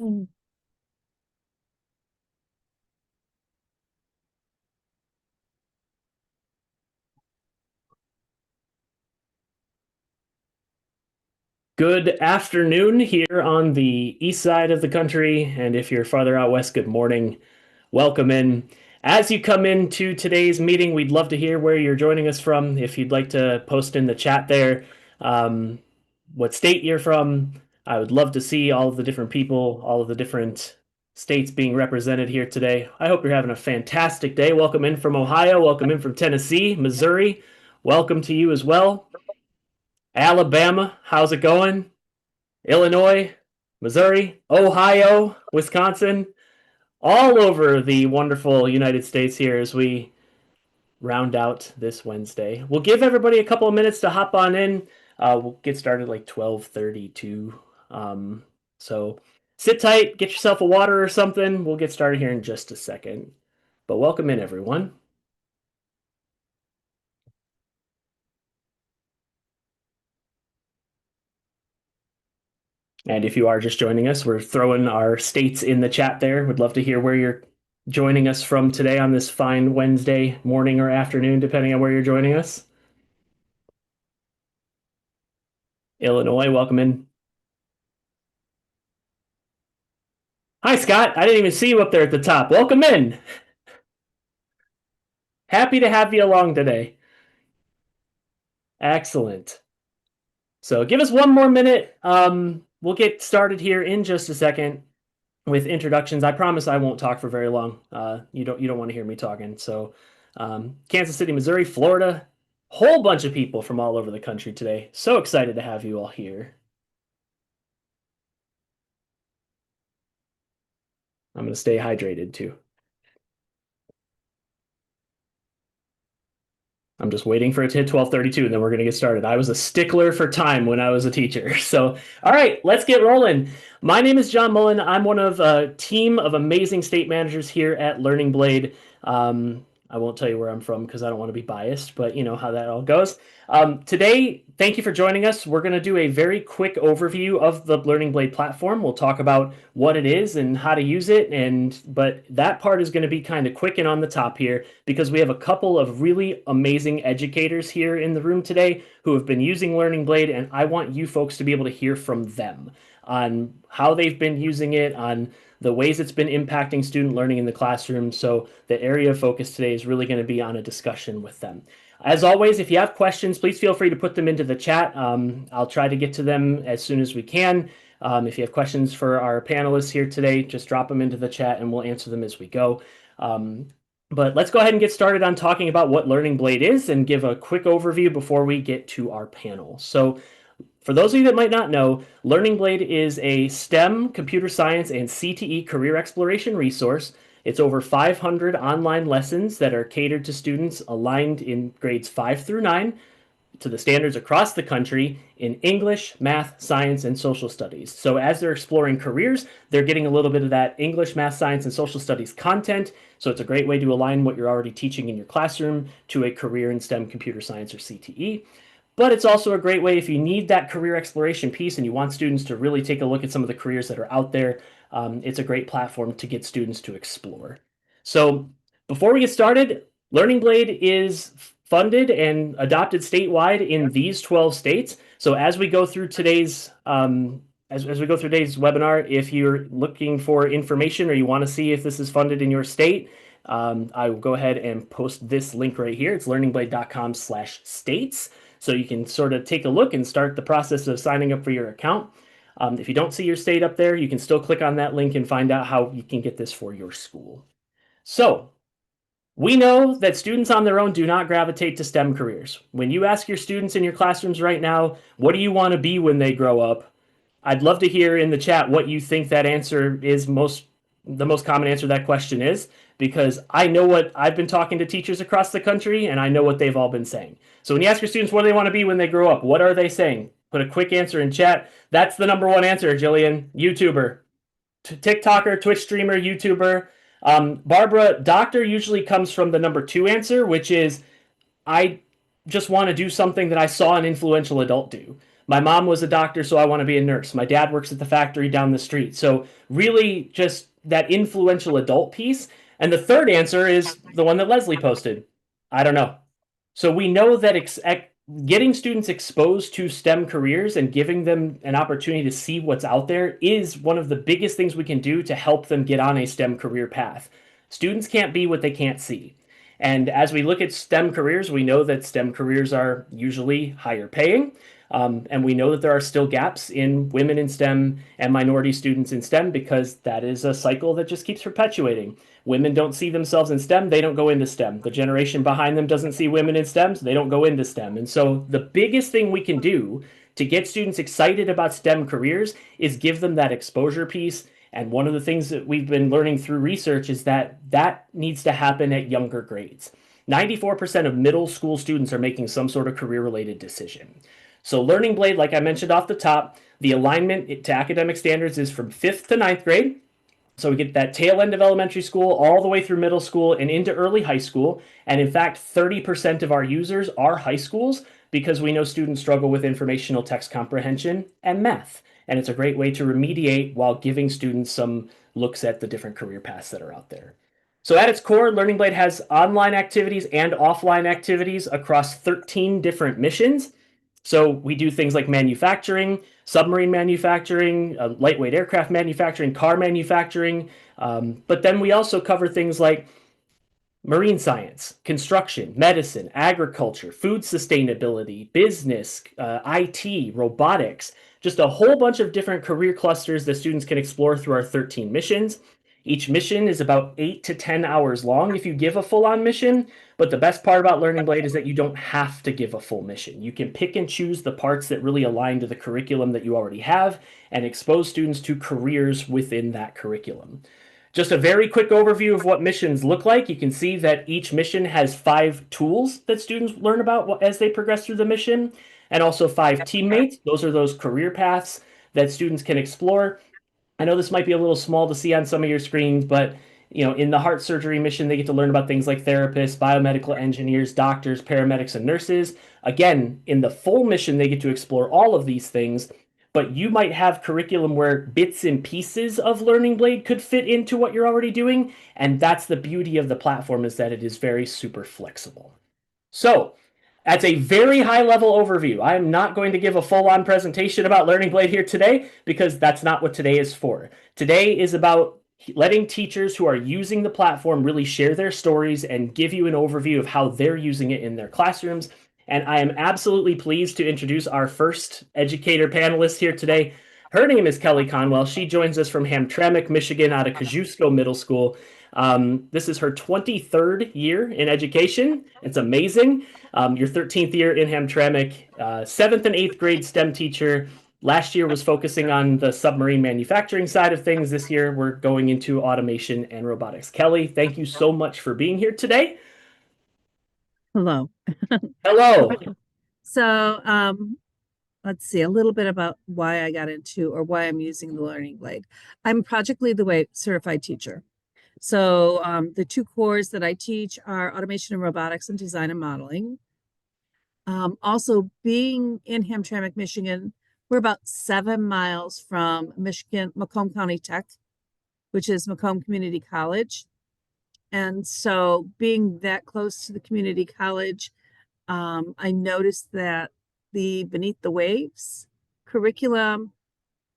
Mm. Good afternoon here on the east side of the country, and if you're farther out west, good morning. Welcome in. As you come into today's meeting, we'd love to hear where you're joining us from. If you'd like to post in the chat there, um, what state you're from. I would love to see all of the different people, all of the different states being represented here today. I hope you're having a fantastic day. Welcome in from Ohio. Welcome in from Tennessee, Missouri. Welcome to you as well. Alabama, how's it going? Illinois, Missouri, Ohio, Wisconsin, all over the wonderful United States here as we round out this Wednesday. We'll give everybody a couple of minutes to hop on in. We'll get started like 12:32. Um, so sit tight, get yourself a water or something. We'll get started here in just a second. But welcome in, everyone. And if you are just joining us, we're throwing our states in the chat there. Would love to hear where you're joining us from today on this fine Wednesday morning or afternoon, depending on where you're joining us. Illinois, welcome in. Hi, Scott. I didn't even see you up there at the top. Welcome in. Happy to have you along today. Excellent. So give us one more minute. We'll get started here in just a second with introductions. I promise I won't talk for very long. You don't want to hear me talking. So, Kansas City, Missouri, Florida, whole bunch of people from all over the country today. So excited to have you all here. I'm going to stay hydrated too. I'm just waiting for it to hit 12:32 and then we're going to get started. I was a stickler for time when I was a teacher. So, all right, let's get rolling. My name is John Mullen. I'm one of a team of amazing state managers here at Learning Blade. I won't tell you where I'm from because I don't want to be biased, but you know how that all goes. Today, thank you for joining us. We're going to do a very quick overview of the Learning Blade platform. We'll talk about what it is and how to use it, but that part is going to be kind of quick and on the top here because we have a couple of really amazing educators here in the room today who have been using Learning Blade, and I want you folks to be able to hear from them on how they've been using it, on the ways it's been impacting student learning in the classroom. So the area of focus today is really going to be on a discussion with them. As always, if you have questions, please feel free to put them into the chat. I'll try to get to them as soon as we can. If you have questions for our panelists here today, just drop them into the chat and we'll answer them as we go. But let's go ahead and get started on talking about what Learning Blade is and give a quick overview before we get to our panel. So for those of you that might not know, Learning Blade is a STEM, computer science, and CTE career exploration resource. It's over 500 online lessons that are catered to students aligned in grades 5 through 9 to the standards across the country in English, math, science, and social studies. So as they're exploring careers, they're getting a little bit of that English, math, science, and social studies content. So it's a great way to align what you're already teaching in your classroom to a career in STEM, computer science, or CTE. But it's also a great way if you need that career exploration piece and you want students to really take a look at some of the careers that are out there. It's a great platform to get students to explore. So before we get started, Learning Blade is funded and adopted statewide in these 12 states. So as we go through today's as we go through today's webinar, if you're looking for information or you want to see if this is funded in your state, I will go ahead and post this link right here. It's learningblade.com/states. So you can sort of take a look and start the process of signing up for your account. If you don't see your state up there, you can still click on that link and find out how you can get this for your school. So we know that students on their own do not gravitate to STEM careers. When you ask your students in your classrooms right now, what do you want to be when they grow up? I'd love to hear in the chat what you think that answer is the most common answer to that question is, because I know what I've been talking to teachers across the country and I know what they've all been saying. So when you ask your students what do they want to be when they grow up, what are they saying? Put a quick answer in chat. That's the number one answer, Jillian. YouTuber, TikToker, Twitch streamer, YouTuber. Barbara, doctor usually comes from the number two answer, which is I just want to do something that I saw an influential adult do. My mom was a doctor, so I want to be a nurse. My dad works at the factory down the street. So, really, just that influential adult piece. And the third answer is the one that Leslie posted. I don't know. So we know that getting students exposed to STEM careers and giving them an opportunity to see what's out there is one of the biggest things we can do to help them get on a STEM career path. Students can't be what they can't see. And as we look at STEM careers, we know that STEM careers are usually higher paying. And we know that there are still gaps in women in STEM and minority students in STEM because that is a cycle that just keeps perpetuating. Women don't see themselves in STEM, they don't go into STEM. The generation behind them doesn't see women in STEM, so they don't go into STEM. And so the biggest thing we can do to get students excited about STEM careers is give them that exposure piece. And one of the things that we've been learning through research is that that needs to happen at younger grades. 94% of middle school students are making some sort of career related decision. So, Learning Blade, like I mentioned off the top, the alignment to academic standards is from 5th to ninth grade. So we get that tail end of elementary school all the way through middle school and into early high school. And in fact, 30% of our users are high schools because we know students struggle with informational text comprehension and math. And it's a great way to remediate while giving students some looks at the different career paths that are out there. So at its core, Learning Blade has online activities and offline activities across 13 different missions. So we do things like manufacturing, submarine manufacturing, lightweight aircraft manufacturing, car manufacturing. But then we also cover things like marine science, construction, medicine, agriculture, food sustainability, business, IT, robotics, just a whole bunch of different career clusters that students can explore through our 13 missions. Each mission is about 8 to 10 hours long if you give a full on mission. But the best part about Learning Blade is that you don't have to give a full mission. You can pick and choose the parts that really align to the curriculum that you already have and expose students to careers within that curriculum. Just a very quick overview of what missions look like. You can see that each mission has 5 tools that students learn about as they progress through the mission, and also 5 teammates. Those are those career paths that students can explore. I know this might be a little small to see on some of your screens, but in the heart surgery mission, they get to learn about things like therapists, biomedical engineers, doctors, paramedics, and nurses. Again, in the full mission, they get to explore all of these things, but you might have curriculum where bits and pieces of Learning Blade could fit into what you're already doing, and that's the beauty of the platform is that it is very super flexible. So, that's a very high level overview. I am not going to give a full on presentation about Learning Blade here today because that's not what today is for. Today is about letting teachers who are using the platform really share their stories and give you an overview of how they're using it in their classrooms. And I am absolutely pleased to introduce our first educator panelist here today. Her name is Kelly Conwell. She joins us from Hamtramck, Michigan, out of Kosciuszko Middle School. This is her 23rd year in education. It's amazing. Your 13th year in Hamtramck, 7th and 8th grade STEM teacher. Last year was focusing on the submarine manufacturing side of things. This year we're going into automation and robotics. Kelly, thank you so much for being here today. Hello. Hello. So, let's see a little bit about why I got into or why I'm using the Learning Blade. I'm a Project Lead the Way certified teacher. So, the 2 cores that I teach are automation and robotics and design and modeling. Also, being in Hamtramck, Michigan, we're about 7 miles from Michigan, Macomb County Tech, which is Macomb Community College. And so, being that close to the community college, I noticed that the Beneath the Waves curriculum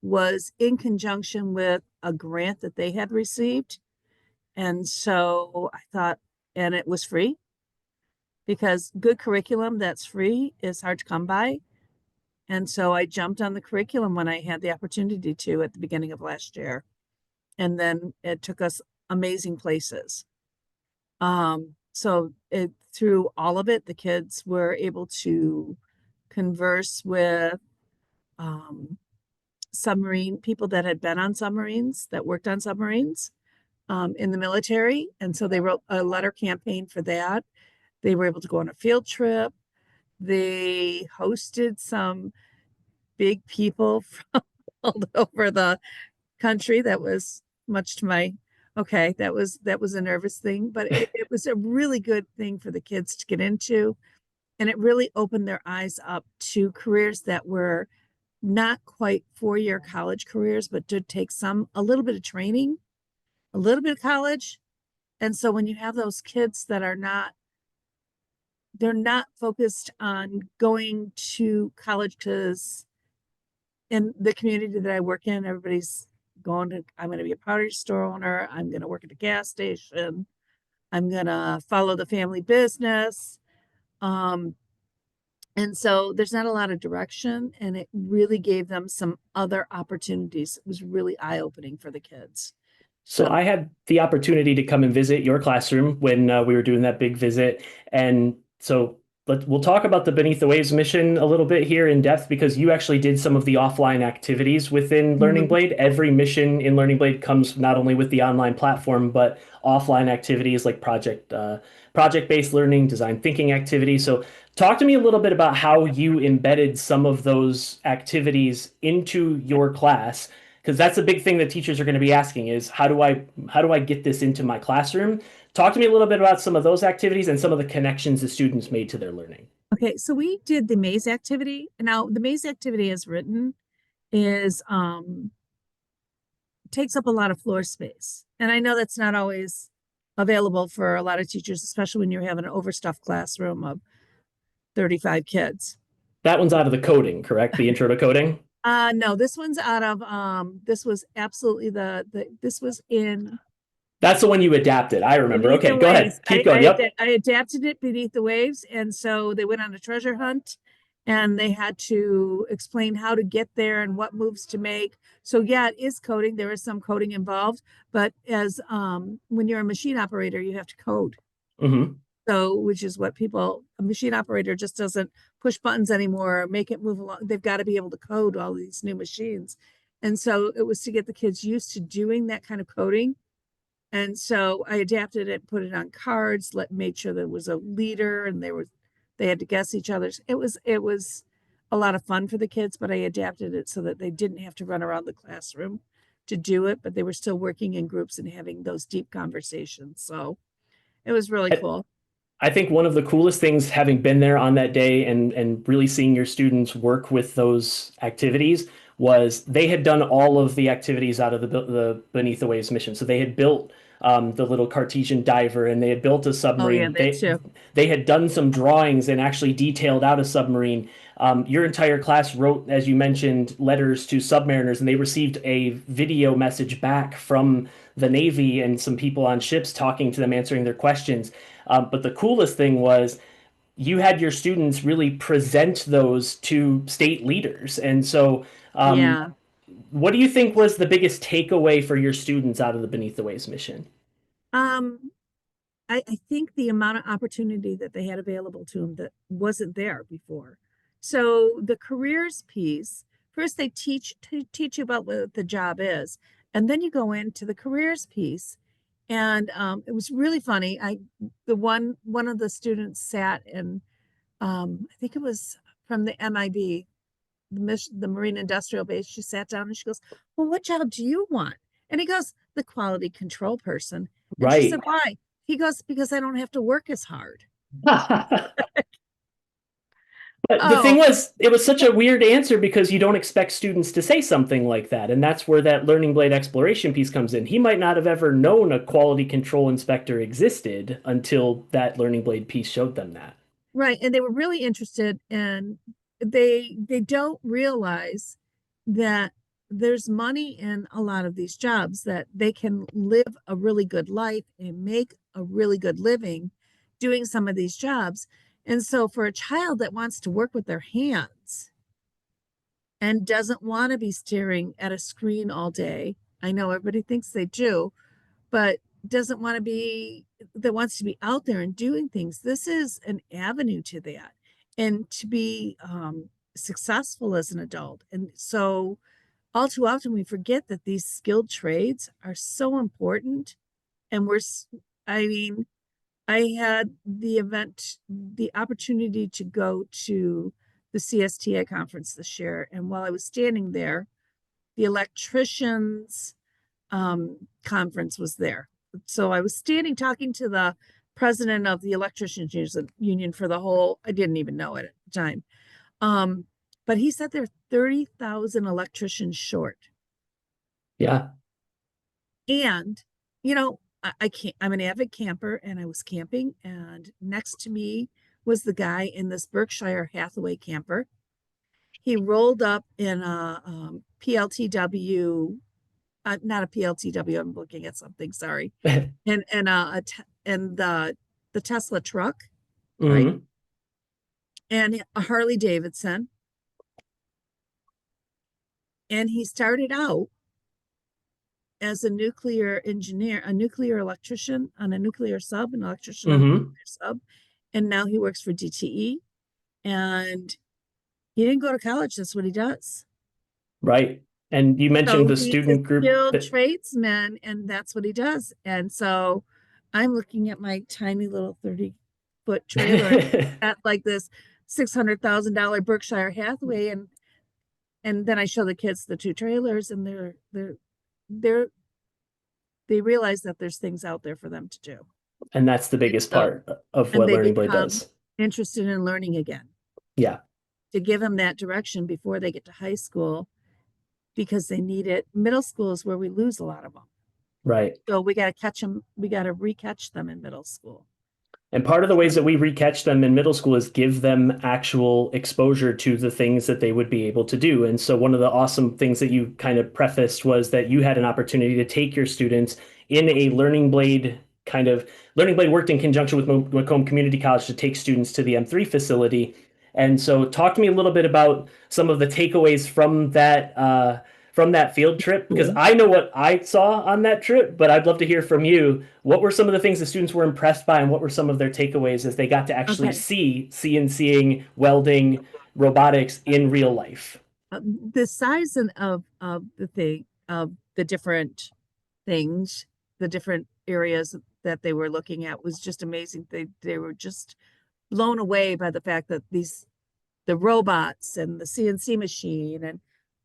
was in conjunction with a grant that they had received. And so I thought, and it was free because good curriculum that's free is hard to come by. And so I jumped on the curriculum when I had the opportunity to at the beginning of last year. And then it took us amazing places. So through all of it, the kids were able to converse with submarine people that had been on submarines, that worked on submarines in the military. And so they wrote a letter campaign for that. They were able to go on a field trip. They hosted some big people from all over the country. That was much to my that was a nervous thing, but it was a really good thing for the kids to get into. And it really opened their eyes up to careers that were not quite 4-year college careers, but did take a little bit of training, a little bit of college. And so when you have those kids that they're not focused on going to college because in the community that I work in, everybody's I'm going to be a pottery store owner. I'm going to work at a gas station. I'm going to follow the family business. Um, and so there's not a lot of direction, and it really gave them some other opportunities. It was really eye-opening for the kids. So So, I had the opportunity to come and visit your classroom when we were doing that big visit. And so we'll talk about the Beneath the Waves mission a little bit here in depth because you actually did some of the offline activities within Learning mhm. Blade. Every mission in Learning Blade comes not only with the online platform, but offline activities like project-based learning, design thinking activities. So talk to me a little bit about how you embedded some of those activities into your class because that's a big thing that teachers are going to be asking is how do I get this into my classroom? Talk to me a little bit about some of those activities and some of the connections the students made to their learning. Okay, so we did the maze activity. Now, the maze activity as written is takes up a lot of floor space. And I know that's not always available for a lot of teachers, especially when you're having an overstuffed classroom of 35 kids. That one's out of the coding, correct? The intro to coding. No, this one's out of this was absolutely the this was in That's the one you adapted. I remember. Beneath the Okay, go Waves. ahead. Keep going. Yep. I adapted it Beneath the Waves, and so they went on a treasure hunt, and they had to explain how to get there and what moves to make. So yeah, it is coding. There is some coding involved, but as when you're a machine operator, you have to code. Hmm. So, which is what a machine operator just doesn't push buttons anymore, make it move along. They've got to be able to code all these new machines. And so it was to get the kids used to doing that kind of coding. And so I adapted it, put it on cards, made sure there was a leader and they had to guess each other's. It was a lot of fun for the kids, but I adapted it so that they didn't have to run around the classroom to do it, but they were still working in groups and having those deep conversations. So it was really cool. I think one of the coolest things having been there on that day and really seeing your students work with those activities was they had done all of the activities out of the Beneath the Waves mission. So they had built the little Cartesian diver and they had built a Oh yeah, submarine. that too. They had done some drawings and actually detailed out a submarine. Your entire class wrote, as you mentioned, letters to submariners, and they received a video message back from the Navy and some people on ships talking to them, answering their questions. But the coolest thing was you had your students really present those to state leaders. And so, Yeah. what do you think was the biggest takeaway for your students out of the Beneath the Waves mission? Um, I think the amount of opportunity that they had available to them that wasn't there before. So the careers piece, first they teach you about what the job is, and then you go into the careers piece. And it was really funny. The one of the students sat and I think it was from the MIB, the Marine Industrial Base. She sat down and she goes, "Well, what job do you want?" And he goes, "The quality control person." And she said, Right. "Why?" He goes, "Because I don't have to work as hard." But the thing Oh, was, it was such a weird answer because you don't expect students to say something like that. And that's where that Learning Blade exploration piece comes in. He might not have ever known a quality control inspector existed until that Learning Blade piece showed them that. right. And they were really interested, and they don't realize that there's money in a lot of these jobs, that they can live a really good life and make a really good living doing some of these jobs. And so for a child that wants to work with their hands and doesn't want to be staring at a screen all day, I know everybody thinks they do, but doesn't want to be that wants to be out there and doing things. This is an avenue to that and to be successful as an adult. And so all too often we forget that these skilled trades are so important. And I mean, I had the opportunity to go to the CSTA conference this year. And while I was standing there, the electricians conference was there. So I was standing talking to the president of the electricians union for the whole, I didn't even know it at the time. Um, but he said 30,000 electricians short. Yeah. And, I can't, I'm an avid camper and I was camping, and next to me was the guy in this Berkshire Hathaway camper. He rolled up in a PLTW, not a PLTW. I'm looking at something. Sorry, and the Tesla truck, right? Hmm. And a Harley Davidson. And he started out as a nuclear engineer, a nuclear electrician on a nuclear sub, an electrician on a Hmm. nuclear sub, and now he works for DTE. And he didn't go to college. That's what he does. Right. And you mentioned So the he's a student group skilled that tradesman, and that's what he does. And so I'm looking at my tiny little 30-foot trailer at like this $600,000 Berkshire Hathaway, and then I show the kids the two trailers, and they're they realize that there's things out there for them to do. and that's the And biggest so, part of and what they Learning Blade become does. interested in learning again, Yeah. to give them that direction before they get to high school, because they need it. Middle school is where we lose a lot of them. Right. So we got to catch them. We got to recatch them in middle school. And part of the ways that we recatch them in middle school is give them actual exposure to the things that they would be able to do. And so one of the awesome things that you kind of prefaced was that you had an opportunity to take your students in a Learning Blade kind of Learning Blade worked in conjunction with Macomb Community College to take students to the M3 facility. And so talk to me a little bit about some of the takeaways from that field trip, because I know what I saw on that trip, but I'd love to hear from you. What were some of the things the students were impressed by, and what were some of their takeaways as they got to actually Okay. see CNCing, welding, robotics in real life? The size of the thing, of the different things, the different areas that they were looking at was just amazing. They were just blown away by the fact that the robots and the CNC machine and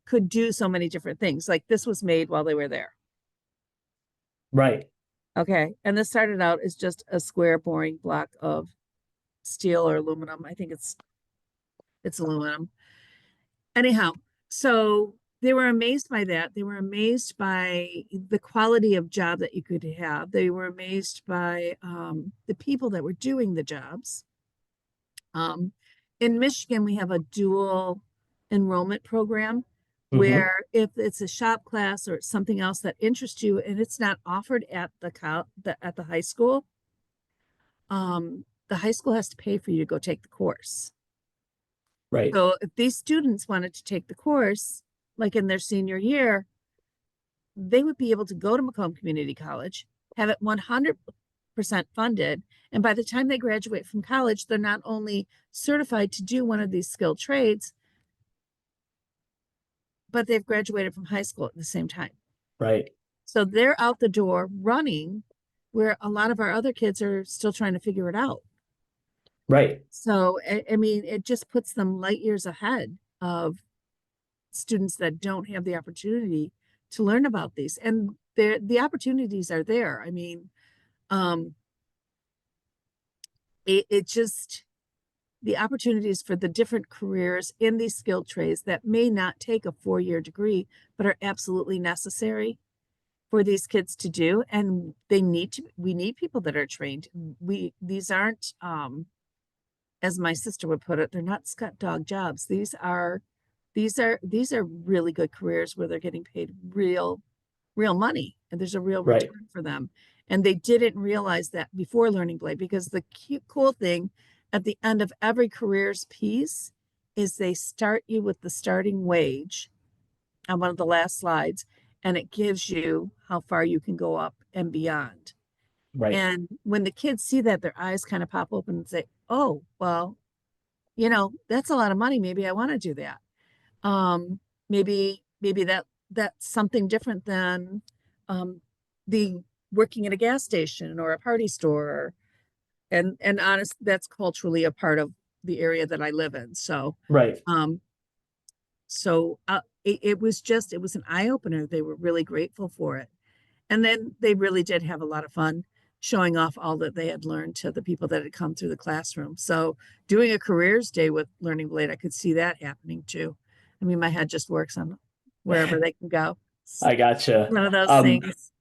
could do so many different things. Like this was made while they were there. Right, Okay. And this started out as just a square, boring block of steel or aluminum. I think it's aluminum. Anyhow, so they were amazed by that. They were amazed by the quality of job that you could have. They were amazed by the people that were doing the jobs. Um, in Michigan, we have a dual enrollment program hmm, where if it's a shop class or it's something else that interests you and it's not offered at at the high school, the high school has to pay for you to go take the course. right, So if these students wanted to take the course, like in their senior year, they would be able to go to Macomb Community College, have it 100% funded. And by the time they graduate from college, they're not only certified to do one of these skilled trades, but they've graduated from high school at the same time. right, So they're out the door running where a lot of our other kids are still trying to figure it out. right, So, I mean, it just puts them light years ahead of students that don't have the opportunity to learn about these. And the opportunities are there. I mean, um, it just, the opportunities for the different careers in these skilled trades that may not take a 4-year degree, but are absolutely necessary for these kids to do. And we need people that are trained. These aren't, as my sister would put it, they're not scut dog jobs. These are really good careers where they're getting paid real money, and there's a real right, return for them. And they didn't realize that before Learning Blade, because the cool thing at the end of every careers piece is they start you with the starting wage on one of the last slides, and it gives you how far you can go up and beyond. right, And when the kids see that, their eyes kind of pop open and say, oh, well, that's a lot of money. Maybe I want to do that. Um, maybe that's something different than the working at a gas station or a party store. And honest, that's culturally a part of the area that I live in. So, right. um, it was an eye opener. They were really grateful for it. And then they really did have a lot of fun showing off all that they had learned to the people that had come through the classroom. So doing a careers day with Learning Blade, I could see that happening too. I mean, my head just works on wherever they can go. It's I gotcha. one of those Um, things.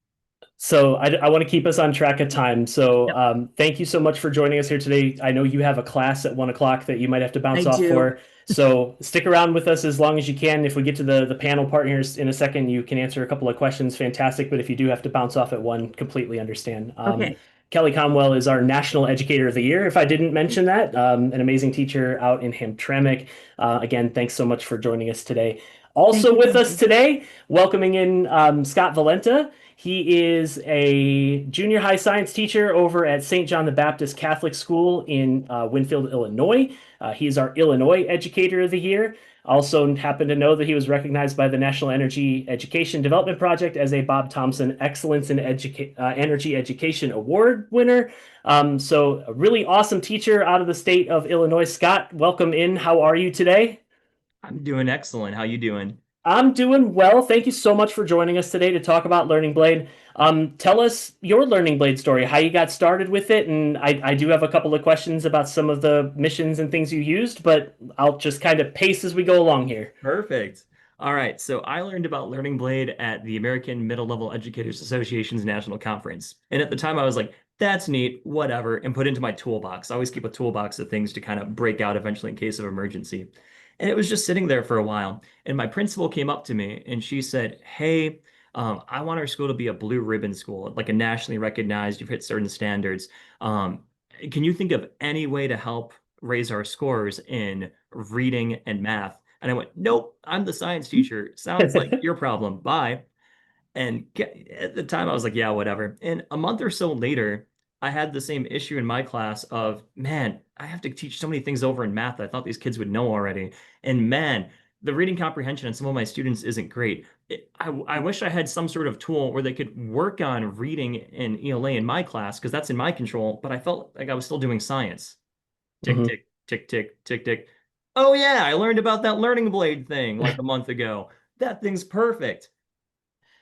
So I want to keep us on track of time. So Yep, thank you so much for joining us here today. I know you have a class at 1 o'clock that you might have to I bounce off do. for. So stick around with us as long as you can. If we get to the panel partners in a second, you can answer a couple of questions. Fantastic. But if you do have to bounce off at one, completely understand. Okay. Kelly Conwell is our National Educator of the Year. If I didn't mention that, an amazing teacher out in Hamtramck. Again, thanks so much for joining us today. Thank Also you. with Thank us you. today, welcoming in Scott Valenta. He is a junior high science teacher over at St. John the Baptist Catholic School in Winfield, Illinois. He is our Illinois Educator of the Year. Also happen to know that he was recognized by the National Energy Education Development Project as a Bob Thompson Excellence in Energy Education Award winner. So a really awesome teacher out of the state of Illinois. Scott, welcome in. How are you today? I'm doing excellent. How you doing? I'm doing well. Thank you so much for joining us today to talk about Learning Blade. Tell us your Learning Blade story, how you got started with it. And I do have a couple of questions about some of the missions and things you used, but I'll just kind of pace as we go along here. Perfect. All right. So I learned about Learning Blade at the American Middle Level Educators Association's National Conference. And at the time I was like, that's neat, whatever, and put it into my toolbox. I always keep a toolbox of things to kind of break out eventually in case of emergency. And it was just sitting there for a while. And my principal came up to me and she said, hey, I want our school to be a blue ribbon school, like a nationally recognized, you've hit certain standards. Um, can you think of any way to help raise our scores in reading and math? And I went, nope, I'm the science teacher. Sounds like your problem. Bye. And at the time, I was like, yeah, whatever. And a month or so later, I had the same issue in my class of, man, I have to teach so many things over in math that I thought these kids would know already. And man, the reading comprehension on some of my students isn't great. I wish I had some sort of tool where they could work on reading in ELA in my class, because that's in my control, but I felt like I was still doing science. Tick, Mhm. tick, tick, tick, tick, tick. Oh, yeah, I learned about that Learning Blade thing like a month ago. That thing's perfect.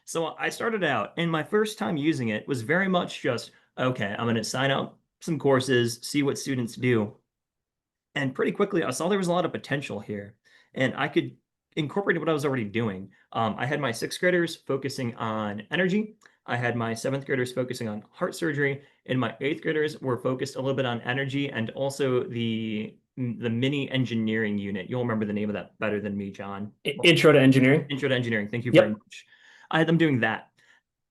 So I started out, and my first time using it was very much just, okay, I'm going to sign up some courses, see what students do. And pretty quickly, I saw there was a lot of potential here, and I could incorporate what I was already doing. I had my sixth graders focusing on energy. I had my seventh graders focusing on heart surgery, and my eighth graders were focused a little bit on energy and also the mini engineering unit. You'll remember the name of that better than me, John. Well, Intro to engineering. intro to engineering. Thank you very Yep. much. I had them doing that.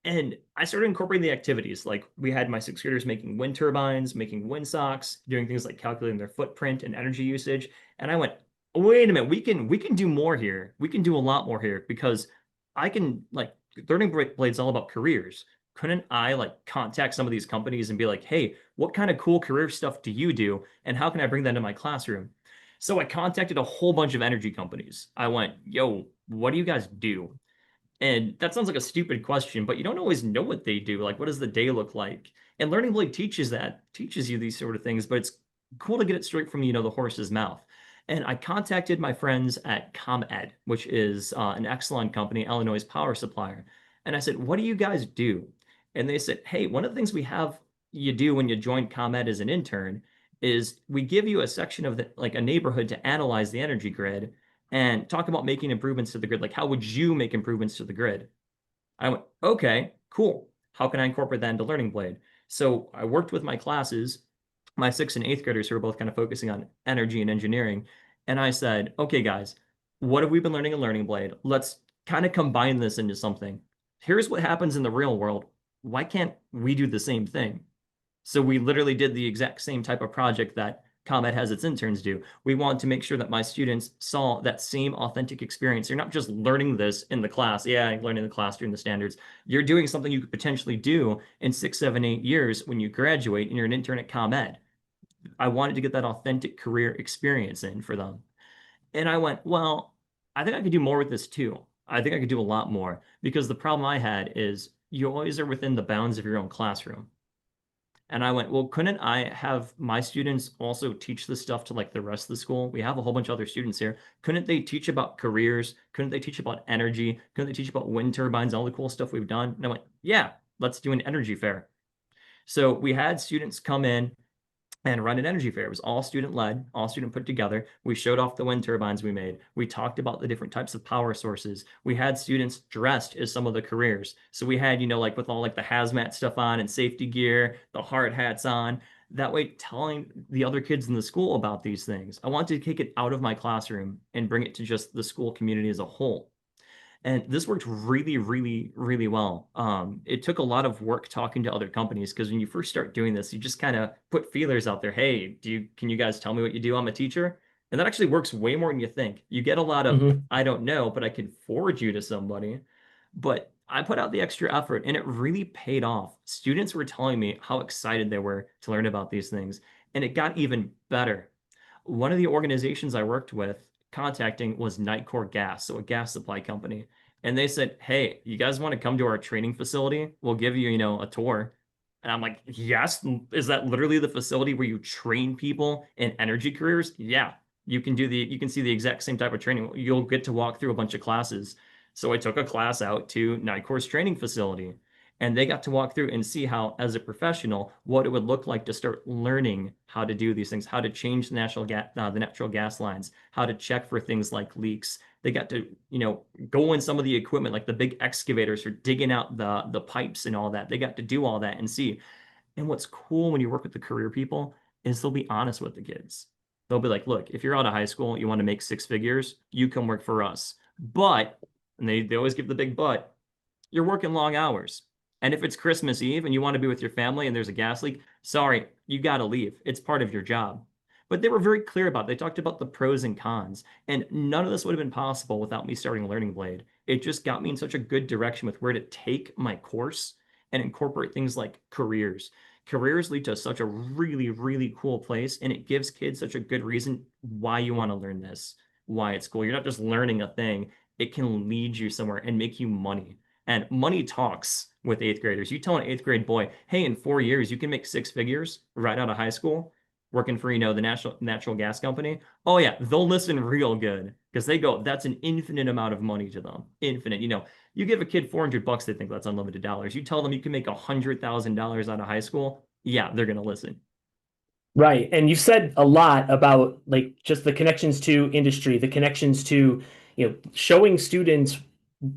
And I started incorporating the activities. Like we had my sixth graders making wind turbines, making wind socks, doing things like calculating their footprint and energy usage. And I went, wait a minute, we can do more here. We can do a lot more here because I can like Learning Blade's all about careers. Couldn't I like contact some of these companies and be like, hey, what kind of cool career stuff do you do? And how can I bring that into my classroom? So I contacted a whole bunch of energy companies. I went, yo, what do you guys do? And that sounds like a stupid question, but you don't always know what they do. Like, what does the day look like? And Learning Blade teaches you these sort of things, but it's cool to get it straight from, the horse's mouth. And I contacted my friends at ComEd, which is an Exelon company, Illinois' power supplier. And I said, what do you guys do? And they said, hey, one of the things we have you do when you join ComEd as an intern is we give you a section of like a neighborhood to analyze the energy grid and talk about making improvements to the grid. Like, how would you make improvements to the grid? I went, okay, cool. How can I incorporate that into Learning Blade? So I worked with my classes, my sixth and eighth graders who are both kind of focusing on energy and engineering. And I said, okay, guys, what have we been learning in Learning Blade? Let's kind of combine this into something. Here's what happens in the real world. Why can't we do the same thing? So we literally did the exact same type of project that ComEd has its interns do. We want to make sure that my students saw that same authentic experience. You're not just learning this in the class. Yeah, I'm learning the class during the standards. You're doing something you could potentially do in 6, 7, 8 years when you graduate and you're an intern at ComEd. I wanted to get that authentic career experience in for them. And I went, well, I think I could do more with this too. I think I could do a lot more because the problem I had is you always are within the bounds of your own classroom. And I went, well, couldn't I have my students also teach this stuff to like the rest of the school? We have a whole bunch of other students here. Couldn't they teach about careers? Couldn't they teach about energy? Couldn't they teach about wind turbines, all the cool stuff we've done? And I went, yeah, let's do an energy fair. So we had students come in and run an energy fair. It was all student led, all student put together. We showed off the wind turbines we made. We talked about the different types of power sources. We had students dressed as some of the careers. So we had, like with all like the hazmat stuff on and safety gear, the hard hats on. That way, telling the other kids in the school about these things. I wanted to take it out of my classroom and bring it to just the school community as a whole. And this worked really, really, really well. It took a lot of work talking to other companies because when you first start doing this, you just kind of put feelers out there. Hey, can you guys tell me what you do? I'm a teacher. And that actually works way more than you think. You get a lot of, Hmm. I don't know, but I can forward you to somebody. But I put out the extra effort and it really paid off. Students were telling me how excited they were to learn about these things. And it got even better. One of the organizations I worked with contacting was Nightcore Gas, so a gas supply company. And they said, "Hey, you guys want to come to our training facility? We'll give you, a tour." And I'm like, "Yes, is that literally the facility where you train people in energy careers?" Yeah. You can see the exact same type of training. You'll get to walk through a bunch of classes. So I took a class out to Nightcore's training facility. And they got to walk through and see how, as a professional, what it would look like to start learning how to do these things, how to change the natural gas lines, how to check for things like leaks. They got to, go in some of the equipment, like the big excavators for digging out the pipes and all that. They got to do all that and see. And what's cool when you work with the career people is they'll be honest with the kids. They'll be like, look, if you're out of high school, you want to make six figures, you come work for us. But, and they always give the big but, you're working long hours. And if it's Christmas Eve and you want to be with your family and there's a gas leak, sorry, you got to leave. It's part of your job. But they were very clear about it. They talked about the pros and cons. And none of this would have been possible without me starting Learning Blade. It just got me in such a good direction with where to take my course and incorporate things like careers. Careers lead to such a really, really cool place. And it gives kids such a good reason why you want to learn this, why it's cool. You're not just learning a thing, it can lead you somewhere and make you money. And money talks with eighth graders. You tell an eighth grade boy, hey, in 4 years, you can make six figures right out of high school working for, the natural gas company. Oh, yeah, they'll listen real good because they go, that's an infinite amount of money to them. Infinite. You give a kid $400, they think that's unlimited dollars. You tell them you can make $100,000 out of high school. Yeah, they're going to listen. Right. And you've said a lot about like just the connections to industry, the connections to, showing students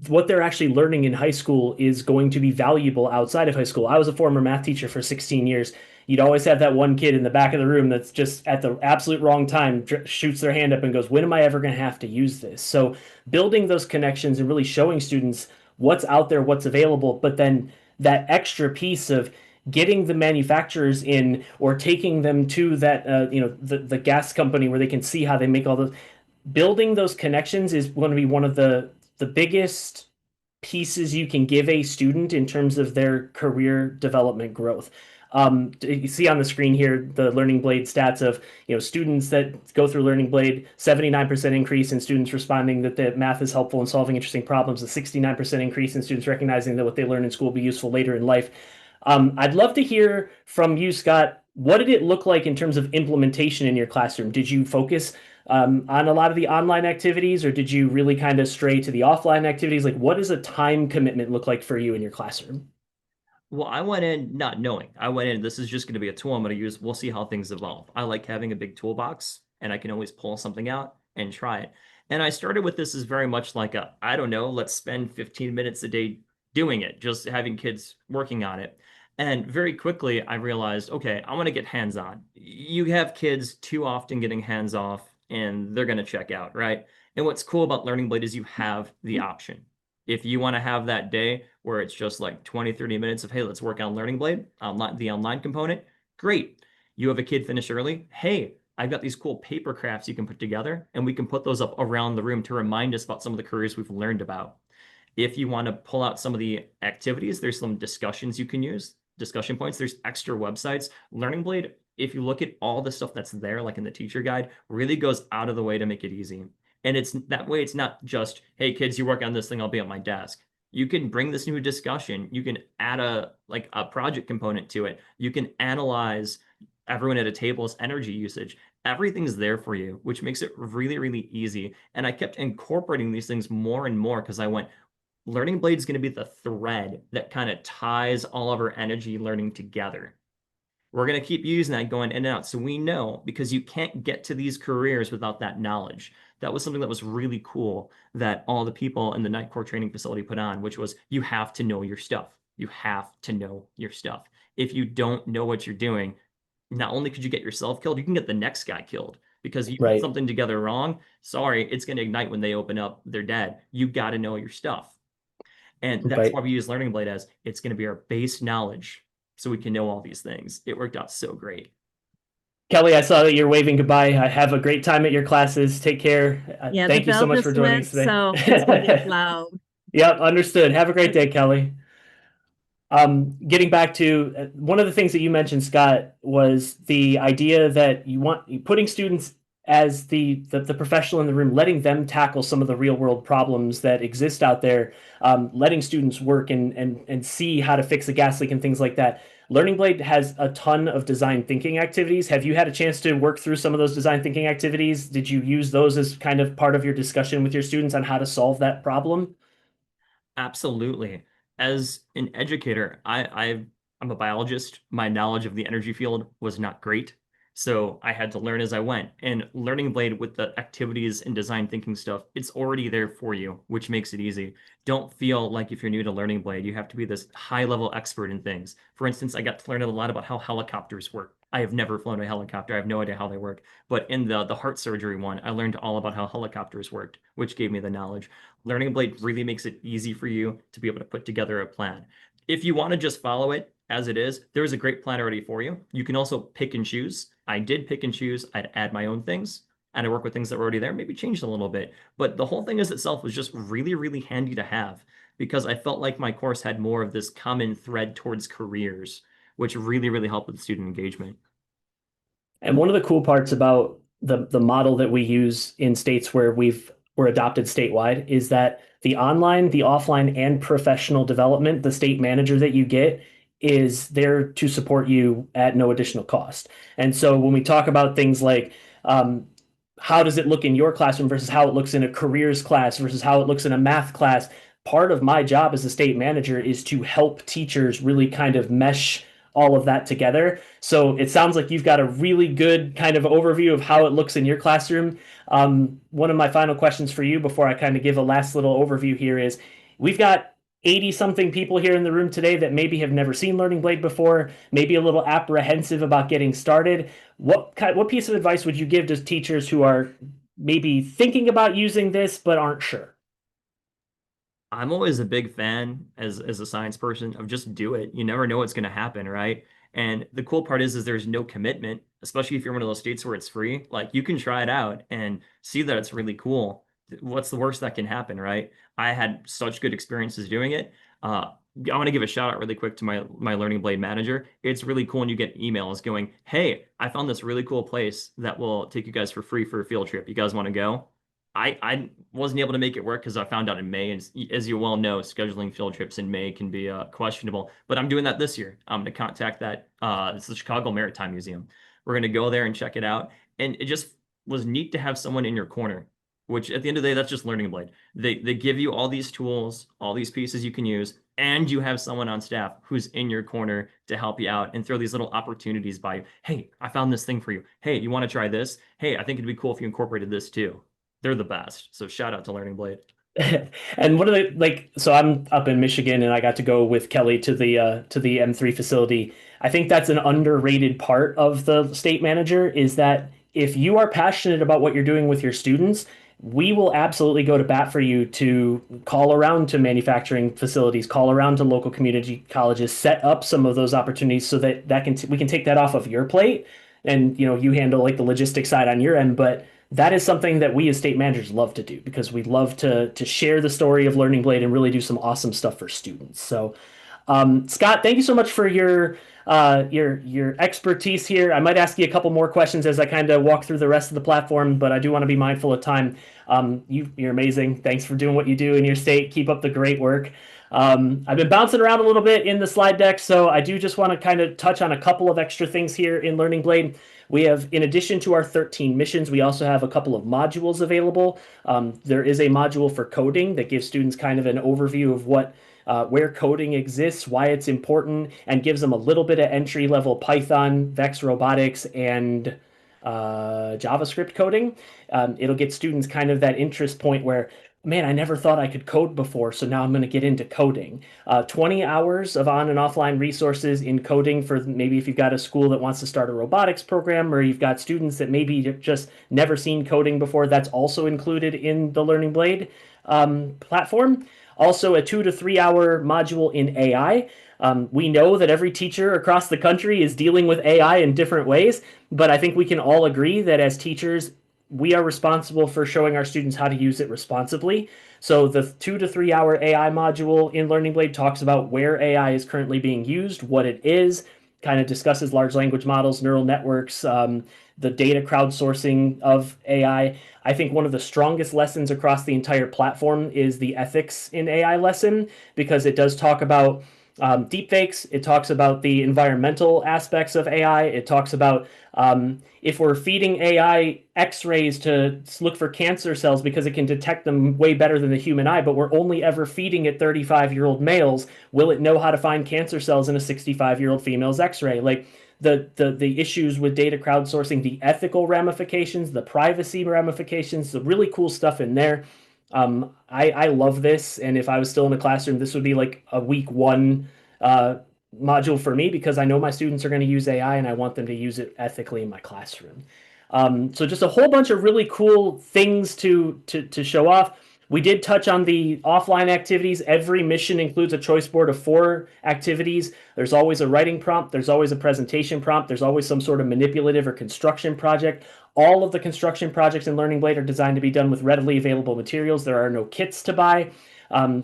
what they're actually learning in high school is going to be valuable outside of high school. I was a former math teacher for 16 years. You'd always have that one kid in the back of the room that's just at the absolute wrong time, shoots their hand up and goes, when am I ever going to have to use this? So building those connections and really showing students what's out there, what's available, but then that extra piece of getting the manufacturers in or taking them to that the gas company where they can see how they make all those, building those connections is going to be one of the biggest pieces you can give a student in terms of their career development growth. You see on the screen here the Learning Blade stats of students that go through Learning Blade, 79% increase in students responding that the math is helpful in solving interesting problems, a 69% increase in students recognizing that what they learn in school will be useful later in life. I'd love to hear from you, Scott. What did it look like in terms of implementation in your classroom? Did you focus on a lot of the online activities, or did you really kind of stray to the offline activities? Like, what does a time commitment look like for you in your classroom? Well, I went in not knowing. I went in, this is just going to be a tool I'm going to use. We'll see how things evolve. I like having a big toolbox and I can always pull something out and try it. And I started with this as very much like I don't know, let's spend 15 minutes a day doing it, just having kids working on it. And very quickly, I realized, okay, I want to get hands on. You have kids too often getting hands off and they're going to check out, right? And what's cool about Learning Blade is you have the option. If you want to have that day where it's just like 20, 30 minutes of, hey, let's work on Learning Blade, the online component, great. You have a kid finish early. Hey, I've got these cool paper crafts you can put together, and we can put those up around the room to remind us about some of the careers we've learned about. If you want to pull out some of the activities, there's some discussions you can use, discussion points. There's extra websites. Learning Blade, if you look at all the stuff that's there, like in the teacher guide, really goes out of the way to make it easy. And it's that way, it's not just, hey, kids, you work on this thing, I'll be at my desk. You can bring this new discussion. You can add a project component to it. You can analyze everyone at a table's energy usage. Everything's there for you, which makes it really, really easy. And I kept incorporating these things more and more because I went, Learning Blade is going to be the thread that kind of ties all of our energy learning together. We're going to keep using that going in and out. So we know, because you can't get to these careers without that knowledge. That was something that was really cool that all the people in the Night Corps training facility put on, which was you have to know your stuff. You have to know your stuff. If you don't know what you're doing, not only could you get yourself killed, you can get the next guy killed because you put Right. something together wrong. Sorry, it's going to ignite when they open up. They're dead. You got to know your stuff. And that's why Right. we use Learning Blade as it's going to be our base knowledge so we can know all these things. It worked out so great. Kelly, I saw that you're waving goodbye. I have a great time at your classes. Take care. Yeah, the Thank you so bell much for just joining went, us today. so it's going to get loud. Yep, understood. Have a great day, Kelly. Getting back to one of the things that you mentioned, Scott, was the idea that you want putting students as the professional in the room, letting them tackle some of the real world problems that exist out there, letting students work and see how to fix a gas leak and things like that. Learning Blade has a ton of design thinking activities. Have you had a chance to work through some of those design thinking activities? Did you use those as kind of part of your discussion with your students on how to solve that problem? Absolutely. As an educator, I'm a biologist. My knowledge of the energy field was not great. So I had to learn as I went. And Learning Blade with the activities and design thinking stuff, it's already there for you, which makes it easy. Don't feel like if you're new to Learning Blade, you have to be this high level expert in things. For instance, I got to learn a lot about how helicopters work. I have never flown a helicopter. I have no idea how they work. But in the heart surgery one, I learned all about how helicopters worked, which gave me the knowledge. Learning Blade really makes it easy for you to be able to put together a plan. If you want to just follow it as it is, there is a great plan already for you. You can also pick and choose. I did pick and choose. I'd add my own things and I work with things that were already there, maybe changed a little bit. But the whole thing as itself was just really, really handy to have because I felt like my course had more of this common thread towards careers, which really, really helped with student engagement. And one of the cool parts about the model that we use in states where we're adopted statewide is that the online, the offline, and professional development, the state manager that you get is there to support you at no additional cost. And so when we talk about things like how does it look in your classroom versus how it looks in a careers class versus how it looks in a math class, part of my job as a state manager is to help teachers really kind of mesh all of that together. So it sounds like you've got a really good kind of overview of how it looks in your classroom. One of my final questions for you before I kind of give a last little overview here is we've got 80 something people here in the room today that maybe have never seen Learning Blade before, maybe a little apprehensive about getting started. What piece of advice would you give to teachers who are maybe thinking about using this but aren't sure? I'm always a big fan as a science person of just do it. You never know what's going to happen, right? And the cool part is there's no commitment, especially if you're one of those states where it's free. Like you can try it out and see that it's really cool. What's the worst that can happen, right? I had such good experiences doing it. I want to give a shout out really quick to my Learning Blade manager. It's really cool when you get emails going, "Hey, I found this really cool place that will take you guys for free for a field trip. You guys want to go?" I wasn't able to make it work because I found out in May, and as you well know, scheduling field trips in May can be questionable. But I'm doing that this year. I'm going to contact that. It's the Chicago Maritime Museum. We're going to go there and check it out, and it just was neat to have someone in your corner. Which at the end of the day, that's just Learning Blade. They give you all these tools, all these pieces you can use, and you have someone on staff who's in your corner to help you out and throw these little opportunities by you. Hey, I found this thing for you. Hey, you want to try this? Hey, I think it'd be cool if you incorporated this too. They're the best. So shout out to Learning Blade. And one of the like, so I'm up in Michigan, and I got to go with Kelly to the M3 facility. I think that's an underrated part of the state manager is that if you are passionate about what you're doing with your students, we will absolutely go to bat for you to call around to manufacturing facilities, call around to local community colleges, set up some of those opportunities so that we can take that off of your plate, and you handle like the logistics side on your end, but that is something that we as state managers love to do because we love to share the story of Learning Blade and really do some awesome stuff for students. So, Scott, thank you so much for your expertise here. I might ask you a couple more questions as I kind of walk through the rest of the platform, but I do want to be mindful of time. You're amazing. Thanks for doing what you do in your state. Keep up the great work. I've been bouncing around a little bit in the slide deck, so I do just want to kind of touch on a couple of extra things here in Learning Blade. We have, in addition to our 13 missions, we also have a couple of modules available. There is a module for coding that gives students kind of an overview of what where coding exists, why it's important, and gives them a little bit of entry level Python, Vex robotics, and JavaScript coding. It'll get students kind of that interest point where, man, I never thought I could code before, so now I'm going to get into coding. 20 hours of on and offline resources in coding for maybe if you've got a school that wants to start a robotics program, or you've got students that maybe just never seen coding before. That's also included in the Learning Blade platform. Also, a 2 to 3 hour module in AI. We know that every teacher across the country is dealing with AI in different ways, but I think we can all agree that as teachers, we are responsible for showing our students how to use it responsibly. So the 2 to 3 hour AI module in Learning Blade talks about where AI is currently being used, what it is, kind of discusses large language models, neural networks, the data crowdsourcing of AI. I think one of the strongest lessons across the entire platform is the ethics in AI lesson, because it does talk about deepfakes. It talks about the environmental aspects of AI. It talks about if we're feeding AI X-rays to look for cancer cells because it can detect them way better than the human eye, but we're only ever feeding it 35-year-old males, will it know how to find cancer cells in a 65-year-old female's X-ray? Like the issues with data crowdsourcing, the ethical ramifications, the privacy ramifications, the really cool stuff in there. I love this, and if I was still in the classroom, this would be like a week one module for me, because I know my students are going to use AI and I want them to use it ethically in my classroom. So just a whole bunch of really cool things to show off. We did touch on the offline activities. Every mission includes a choice board of 4 activities. There's always a writing prompt. There's always a presentation prompt. There's always some sort of manipulative or construction project. All of the construction projects in Learning Blade are designed to be done with readily available materials. There are no kits to buy. And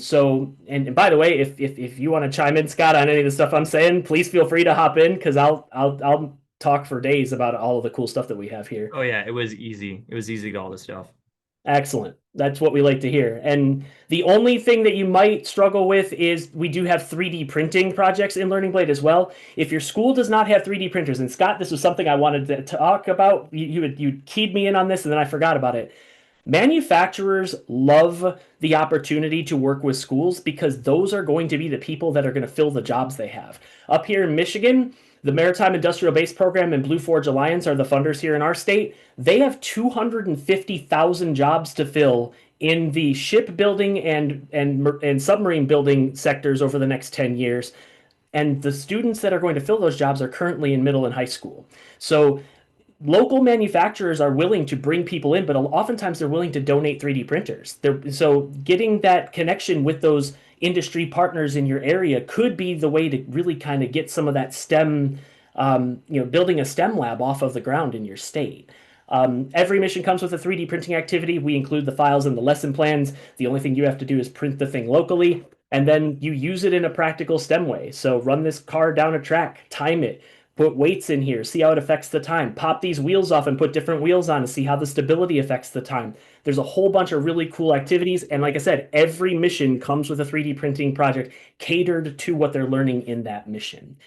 by the way, if you want to chime in, Scott, on any of the stuff I'm saying, please feel free to hop in, because I'll talk for days about all of the cool stuff that we have here. Oh yeah, it was easy. It was easy to get all this stuff. Excellent. That's what we like to hear. And the only thing that you might struggle with is we do have 3D printing projects in Learning Blade as well. If your school does not have 3D printers, and Scott, this was something I wanted to talk about. You keyed me in on this, and then I forgot about it. Manufacturers love the opportunity to work with schools, because those are going to be the people that are going to fill the jobs they have. Up here in Michigan, the Maritime Industrial Base Program and Blue Forge Alliance are the funders here in our state. They have 250,000 jobs to fill in the shipbuilding and submarine building sectors over the next 10 years. And the students that are going to fill those jobs are currently in middle and high school. So local manufacturers are willing to bring people in, but oftentimes they're willing to donate 3D printers. So getting that connection with those industry partners in your area could be the way to really kind of get some of that STEM, building a STEM lab off of the ground in your state. Every mission comes with a 3D printing activity. We include the files and the lesson plans. The only thing you have to do is print the thing locally, and then you use it in a practical STEM way. So run this car down a track, time it, put weights in here, see how it affects the time. Pop these wheels off and put different wheels on and see how the stability affects the time. There's a whole bunch of really cool activities. And like I said, every mission comes with a 3D printing project catered to what they're learning in that mission.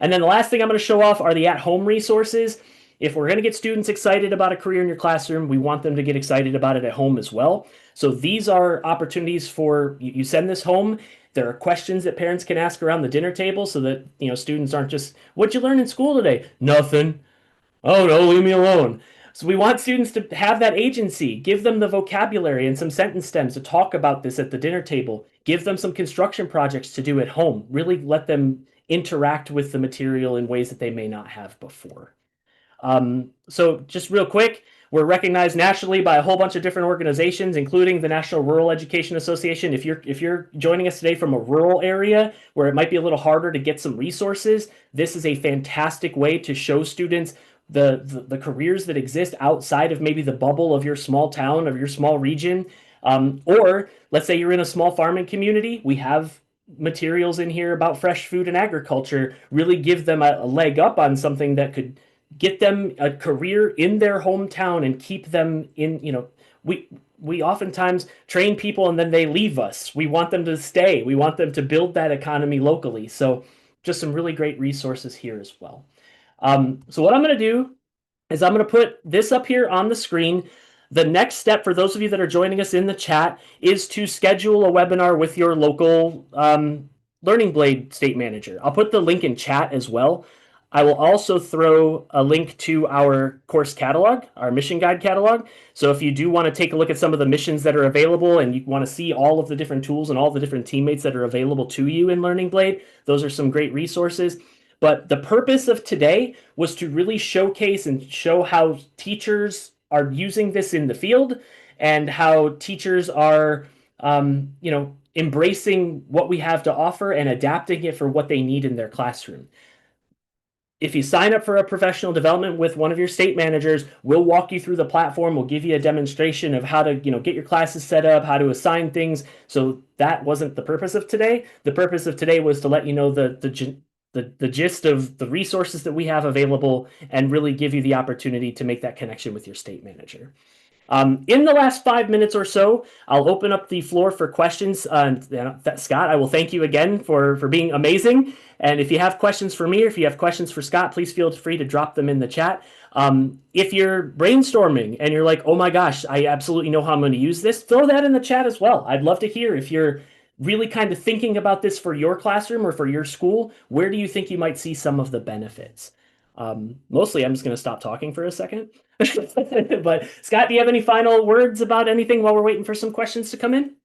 And then the last thing I'm going to show off are the at-home resources. If we're going to get students excited about a career in your classroom, we want them to get excited about it at home as well. So these are opportunities for you send this home. There are questions that parents can ask around the dinner table, so that students aren't just, "What'd you learn in school today?" "Nothing." "Oh no, leave me alone." So we want students to have that agency. Give them the vocabulary and some sentence stems to talk about this at the dinner table. Give them some construction projects to do at home. Really let them interact with the material in ways that they may not have before. So just real quick, we're recognized nationally by a whole bunch of different organizations, including the National Rural Education Association. If you're joining us today from a rural area where it might be a little harder to get some resources, this is a fantastic way to show students the careers that exist outside of maybe the bubble of your small town, of your small region. Or let's say you're in a small farming community. We have materials in here about fresh food and agriculture, really give them a leg up on something that could get them a career in their hometown and keep them in. We oftentimes train people and then they leave us. We want them to stay. We want them to build that economy locally. So just some really great resources here as well. So what I'm going to do is I'm going to put this up here on the screen. The next step for those of you that are joining us in the chat is to schedule a webinar with your local Learning Blade state manager. I'll put the link in chat as well. I will also throw a link to our course catalog, our mission guide catalog. So if you do want to take a look at some of the missions that are available and you want to see all of the different tools and all the different teammates that are available to you in Learning Blade, those are some great resources. But the purpose of today was to really showcase and show how teachers are using this in the field and how teachers are, embracing what we have to offer and adapting it for what they need in their classroom. If you sign up for a professional development with one of your state managers, we'll walk you through the platform. We'll give you a demonstration of how to, get your classes set up, how to assign things. So that wasn't the purpose of today. The purpose of today was to let you know the gist of the resources that we have available and really give you the opportunity to make that connection with your state manager. In the last 5 minutes or so, I'll open up the floor for questions. Scott, I will thank you again for being amazing. And if you have questions for me or if you have questions for Scott, please feel free to drop them in the chat. If you're brainstorming and you're like, oh my gosh, I absolutely know how I'm going to use this, throw that in the chat as well. I'd love to hear if you're really kind of thinking about this for your classroom or for your school. Where do you think you might see some of the benefits? Mostly, I'm just going to stop talking for a second. But Scott, do you have any final words about anything while we're waiting for some questions to come in?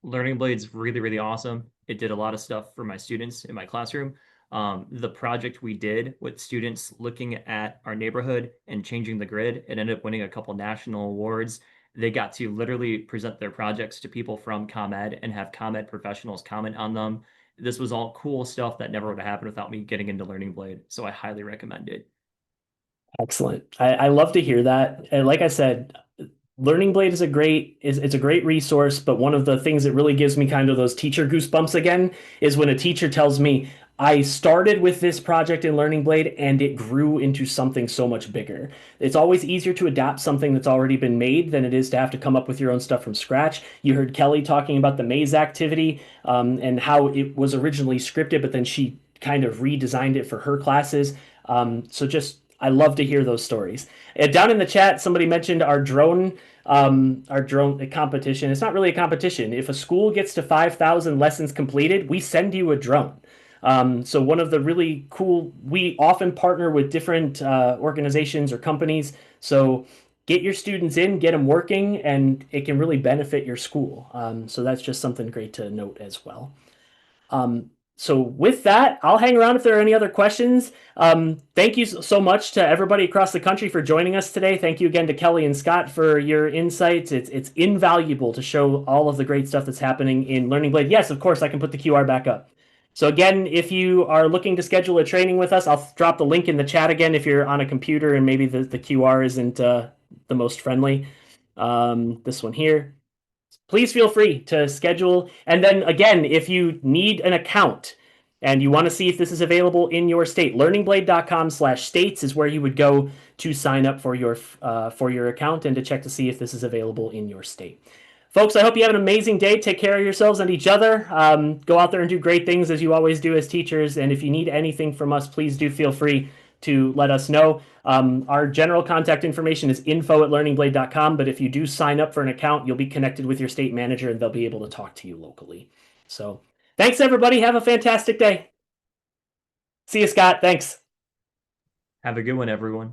Learning Blade's really, really awesome. It did a lot of stuff for my students in my classroom. The project we did with students looking at our neighborhood and changing the grid, it ended up winning a couple national awards. They got to literally present their projects to people from ComEd and have ComEd professionals comment on them. This was all cool stuff that never would have happened without me getting into Learning Blade. So I highly recommend it. Excellent. I love to hear that. And like I said, Learning Blade is it's a great resource, but one of the things that really gives me kind of those teacher goosebumps again is when a teacher tells me, I started with this project in Learning Blade and it grew into something so much bigger. It's always easier to adapt something that's already been made than it is to have to come up with your own stuff from scratch. You heard Kelly talking about the maze activity and how it was originally scripted, but then she kind of redesigned it for her classes. I love to hear those stories. Down in the chat, somebody mentioned our drone competition. It's not really a competition. If a school gets to 5,000 lessons completed, we send you a drone. So one of the really cool, we often partner with different organizations or companies. So get your students in, get them working, and it can really benefit your school. So that's just something great to note as well. So with that, I'll hang around if there are any other questions. Thank you so much to everybody across the country for joining us today. Thank you again to Kelly and Scott for your insights. It's invaluable to show all of the great stuff that's happening in Learning Blade. Yes, of course, I can put the QR back up. So again, if you are looking to schedule a training with us, I'll drop the link in the chat again if you're on a computer and maybe the QR isn't the most friendly. This one here. Please feel free to schedule. And then again, if you need an account and you want to see if this is available in your state, learningblade.com/states is where you would go to sign up for your account and to check to see if this is available in your state. Folks, I hope you have an amazing day. Take care of yourselves and each other. Go out there and do great things as you always do as teachers. And if you need anything from us, please do feel free to let us know. Our general contact information is info@learningblade.com, but if you do sign up for an account, you'll be connected with your state manager and they'll be able to talk to you locally. So thanks, everybody. Have a fantastic day. See you, Scott. Thanks. Have a good one, everyone.